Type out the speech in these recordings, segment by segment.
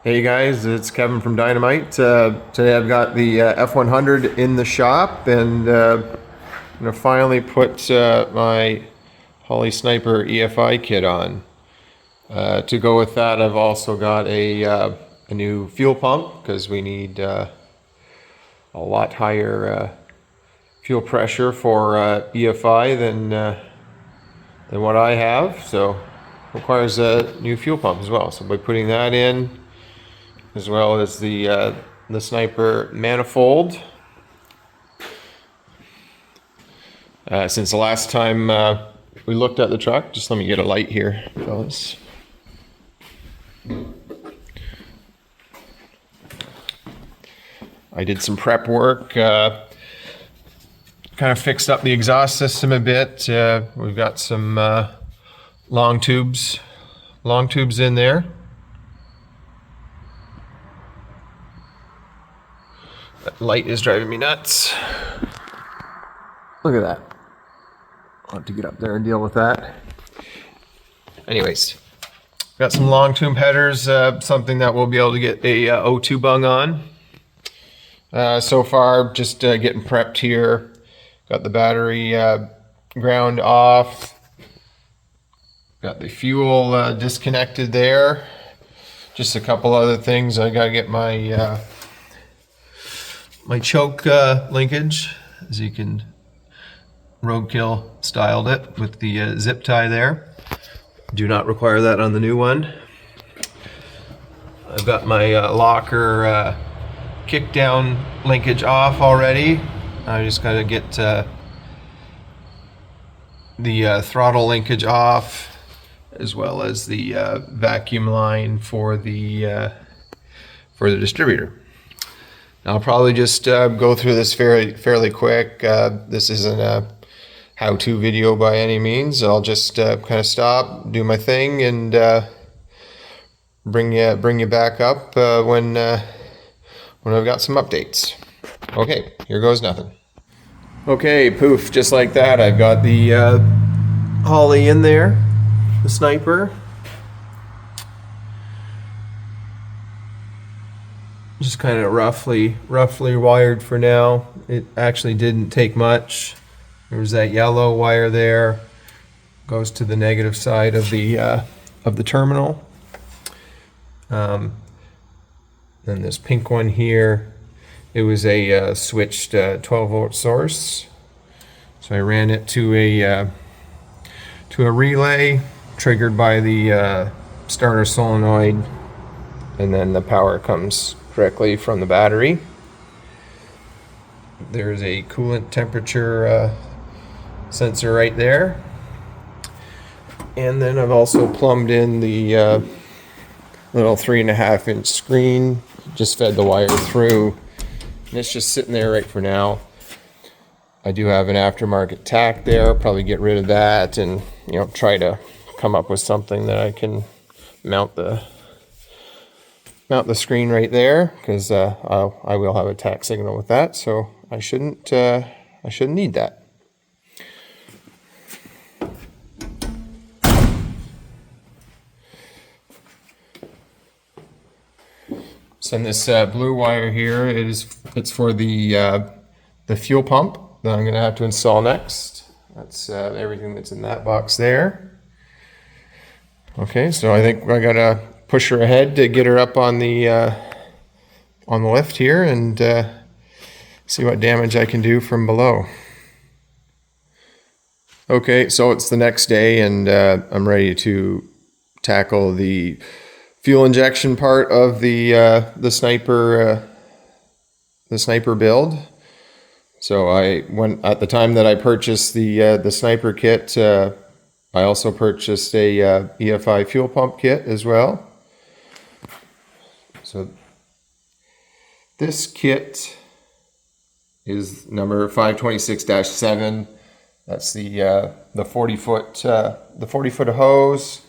Hey guys, it's Kevin from Dynamite. Today I've got the F100 in the shop, and I'm gonna finally put my Holley Sniper EFI kit on. To go with that, I've also got a new fuel pump because we need a lot higher fuel pressure for EFI than what I have. So requires a new fuel pump as well. So by putting that in, as well as the Sniper manifold. Since the last time we looked at the truck, just let me get a light here, fellas. I did some prep work, kind of fixed up the exhaust system a bit. We've got some long tubes in there. That light is driving me nuts. Look at that. I'll have to get up there and deal with that. Anyways, got some long tube headers, something that we'll be able to get a O2 bung on. So far, just getting prepped here. Got the battery ground off. Got the fuel disconnected there. Just a couple other things. I gotta get my my choke linkage, as you can roadkill styled it with the zip tie there. Do not require that on the new one. I've got my locker kick down linkage off already. I just gotta get the throttle linkage off, as well as the vacuum line for the distributor. I'll probably just go through this fairly quick. This isn't a how-to video by any means. I'll just kind of stop, do my thing, and bring you back up when I've got some updates. Okay, here goes nothing. Okay, poof, just like that, I've got the Holley in there, the Sniper. Just kind of roughly wired for now. It actually didn't take much. There was that yellow wire there, goes to the negative side of the terminal. Then this pink one here, it was a switched 12-volt source. So I ran it to a relay triggered by the starter solenoid, and then the power comes directly from the battery. There's a coolant temperature sensor right there. And then I've also plumbed in the little 3.5-inch screen, just fed the wire through, and it's just sitting there right for now. I do have an aftermarket tack there, probably get rid of that and try to come up with something that I can mount the screen right there, because I will have a tack signal with that, so I shouldn't need that. So this blue wire here it's for the fuel pump that I'm going to have to install next. That's everything that's in that box there. Okay, so I think I gotta push her ahead to get her up on the lift here and see what damage I can do from below. Okay, so it's the next day, and I'm ready to tackle the fuel injection part of the Sniper build. So at the time that I purchased the Sniper kit, I also purchased a EFI fuel pump kit as well. So this kit is number 526-7. That's the 40-foot hose.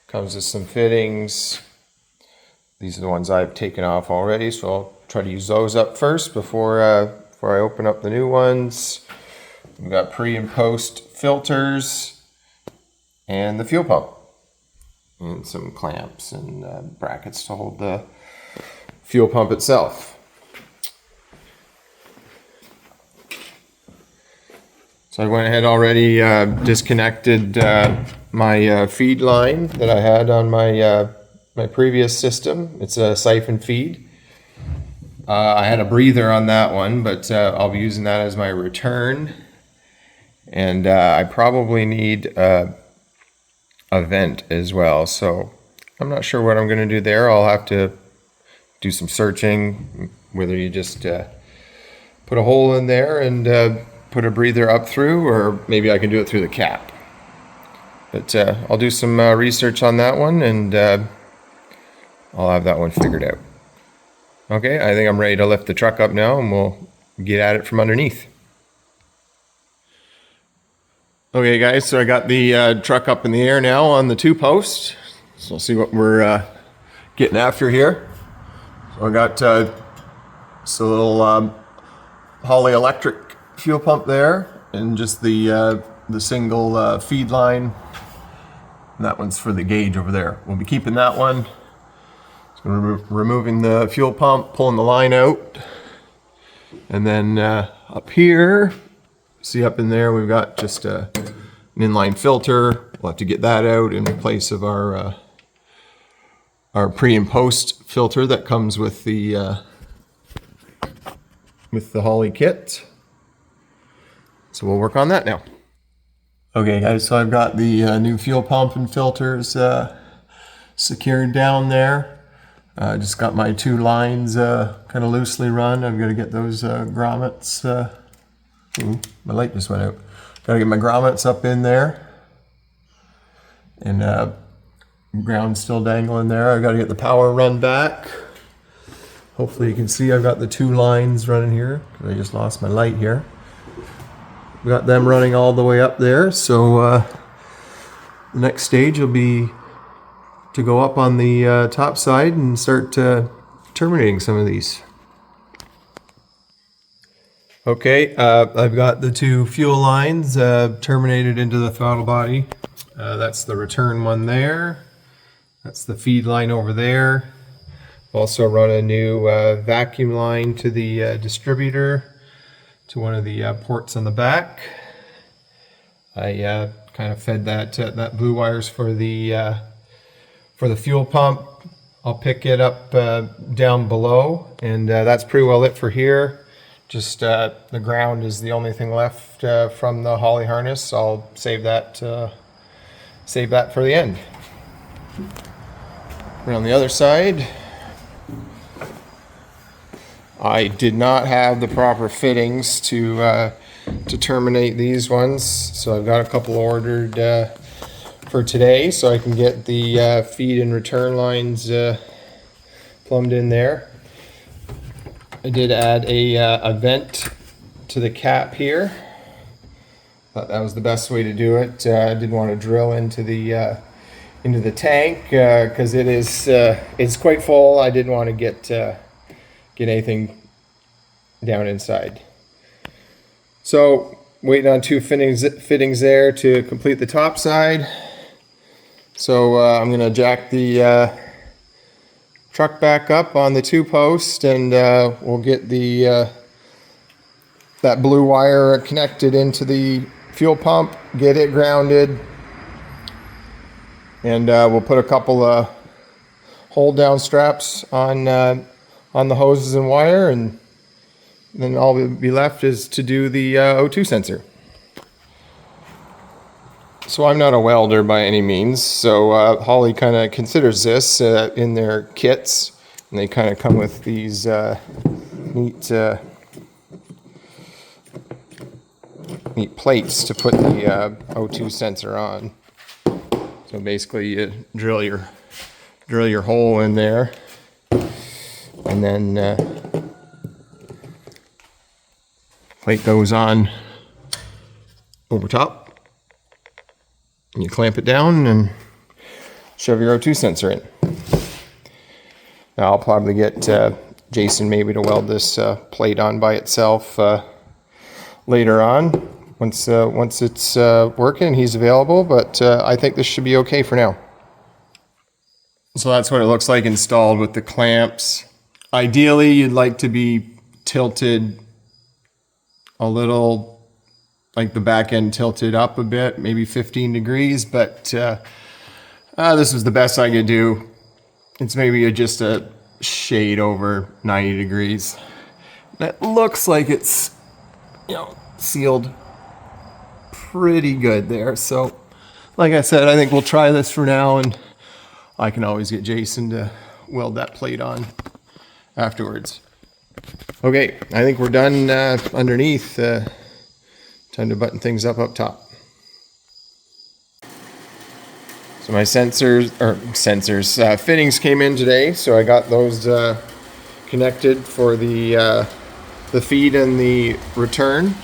Comes with some fittings. These are the ones I've taken off already, so I'll try to use those up first before I open up the new ones. We've got pre and post filters and the fuel pump, and some clamps and brackets to hold the fuel pump itself. So I went ahead already, disconnected my feed line that I had on my my previous system. It's a siphon feed. I had a breather on that one, but I'll be using that as my return. And I probably need a vent as well. So I'm not sure what I'm going to do there. I'll have to do some searching, whether you just put a hole in there and put a breather up through, or maybe I can do it through the cap. But I'll do some research on that one, and I'll have that one figured out. Okay, I think I'm ready to lift the truck up now, and we'll get at it from underneath. Okay guys, so I got the truck up in the air now on the 2-post. So we'll see what we're getting after here. So I got just a little Holley electric fuel pump there, and just the single feed line. And that one's for the gauge over there. We'll be keeping that one. So removing the fuel pump, pulling the line out, and then up here, see up in there, we've got just an inline filter. We'll have to get that out in place of our pre and post filter that comes with the Holley kit. So we'll work on that now. Okay guys, so I've got the new fuel pump and filters secured down there. Just got my 2 lines kind of loosely run. I've got to get those grommets. My light just went out. Got to get my grommets up in there. And ground still dangling there. I've got to get the power run back. Hopefully you can see I've got the 2 lines running here. I just lost my light here. We got them running all the way up there. So the next stage will be to go up on the top side and start terminating some of these. Okay, I've got the 2 fuel lines terminated into the throttle body. That's the return one there. That's the feed line over there. Also run a new vacuum line to the distributor, to one of the ports on the back. I kind of fed that blue wires for the fuel pump. I'll pick it up down below, and that's pretty well it for here. Just the ground is the only thing left from the Holley harness. I'll save that for the end. And on the other side, I did not have the proper fittings to terminate these ones, so I've got a couple ordered for today, so I can get the feed and return lines plumbed in there. I did add a vent to the cap here. Thought that was the best way to do it. I didn't want to drill into the tank because it's quite full. I didn't want to get anything down inside. So waiting on 2 fittings there to complete the top side. So I'm going to jack the truck back up on the 2-post, and we'll get that blue wire connected into the fuel pump, get it grounded, and we'll put a couple of hold down straps on the hoses and wire, and then all that will be left is to do the O2 sensor. So I'm not a welder by any means, so Holley kind of considers this in their kits, and they kind of come with these neat plates to put the O2 sensor on. So basically you drill your hole in there, and then plate goes on over top. And you clamp it down and shove your O2 sensor in. Now I'll probably get Jason maybe to weld this plate on by itself later on once it's working, he's available, but I think this should be okay for now. So that's what it looks like installed with the clamps. Ideally, you'd like to be tilted a little, like the back end tilted up a bit, maybe 15 degrees, but this is the best I could do. It's maybe just a shade over 90 degrees. That looks like it's, sealed pretty good there. So, like I said, I think we'll try this for now, and I can always get Jason to weld that plate on afterwards. Okay, I think we're done underneath. Time to button things up top. So my fittings came in today, so I got those connected for the feed and the return.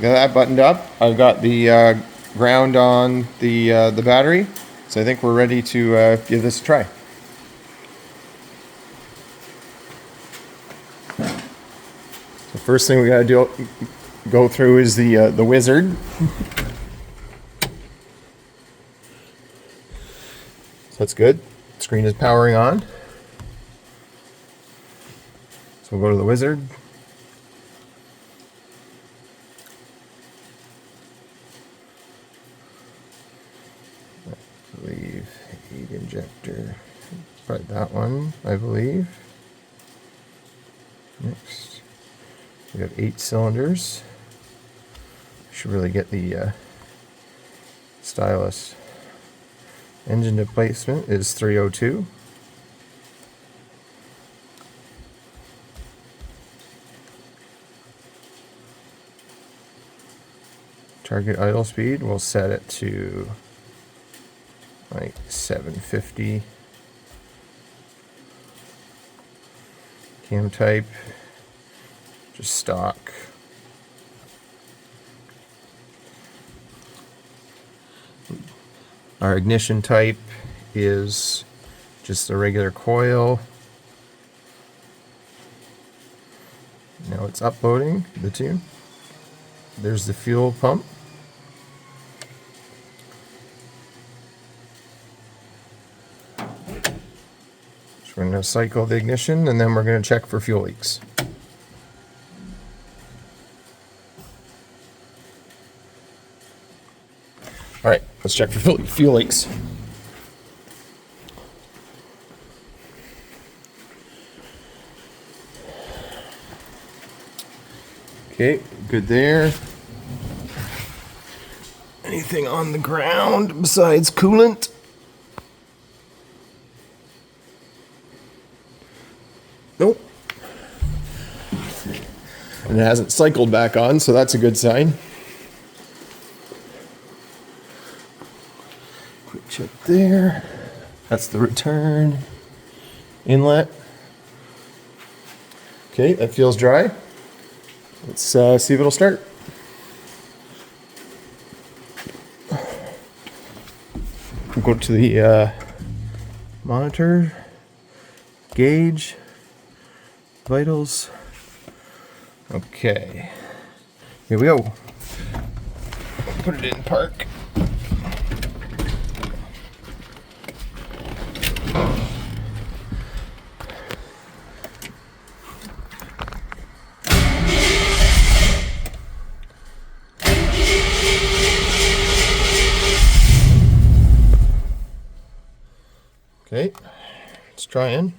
Got that buttoned up. I've got the ground on the battery, so I think we're ready to give this a try. The first thing we got to go through is the wizard. So that's good. Screen is powering on. So we'll go to the wizard. I believe 8 injector. Right, that one, I believe. Next, we have 8 cylinders. Should really get the stylus. Engine displacement is 302. Target idle speed, we'll set it to like 750. Cam type, just stock. Our ignition type is just a regular coil. Now it's uploading the tune. There's the fuel pump. So we're going to cycle the ignition, and then we're going to check for fuel leaks. All right, let's check for fuel leaks. Okay, good there. Anything on the ground besides coolant? Nope. And it hasn't cycled back on, so that's a good sign. Quick check there. That's the return inlet. Okay, that feels dry. Let's see if it'll start. We'll go to the monitor, gauge, vitals. Okay, here we go. Put it in park. Okay, it's trying.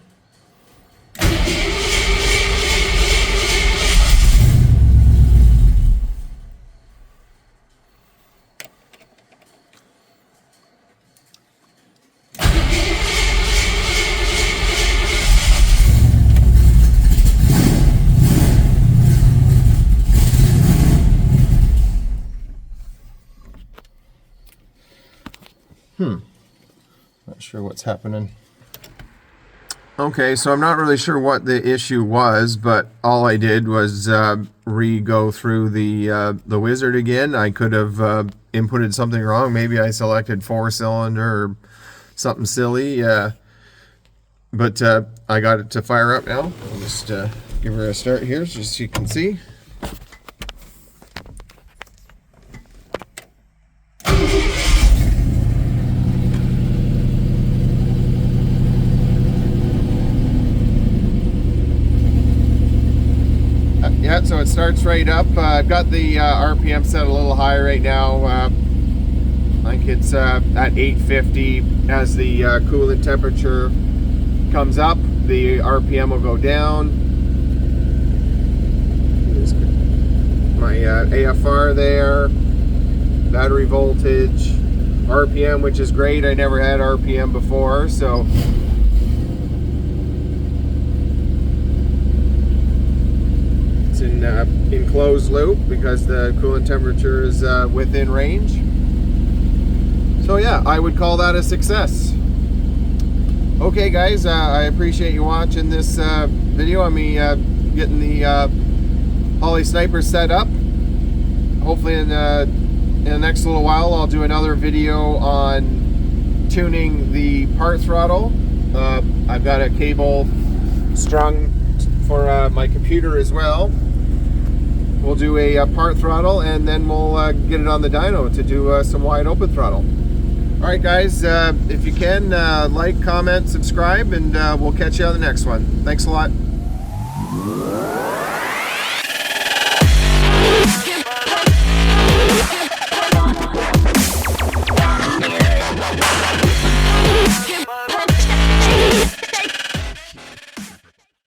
Not sure what's happening. Okay, so I'm not really sure what the issue was, but all I did was re-go through the wizard again. I could have inputted something wrong. Maybe I selected 4-cylinder or something silly. But I got it to fire up now. I'll just give her a start here just so you can see. Yeah, so it starts right up. I've got the RPM set a little higher right now. I think it's at 850. As the coolant temperature comes up, the RPM will go down. Here's my AFR there, battery voltage, RPM, which is great. I never had RPM before, so it's in closed loop because the coolant temperature is within range. So yeah, I would call that a success. Okay guys, I appreciate you watching this video on me getting the Holley Sniper set up. Hopefully in the next little while I'll do another video on tuning the part throttle. I've got a cable strung for my computer as well. We'll do a part throttle, and then we'll get it on the dyno to do some wide open throttle. Alright guys, if you can, like, comment, subscribe, and we'll catch you on the next one. Thanks a lot.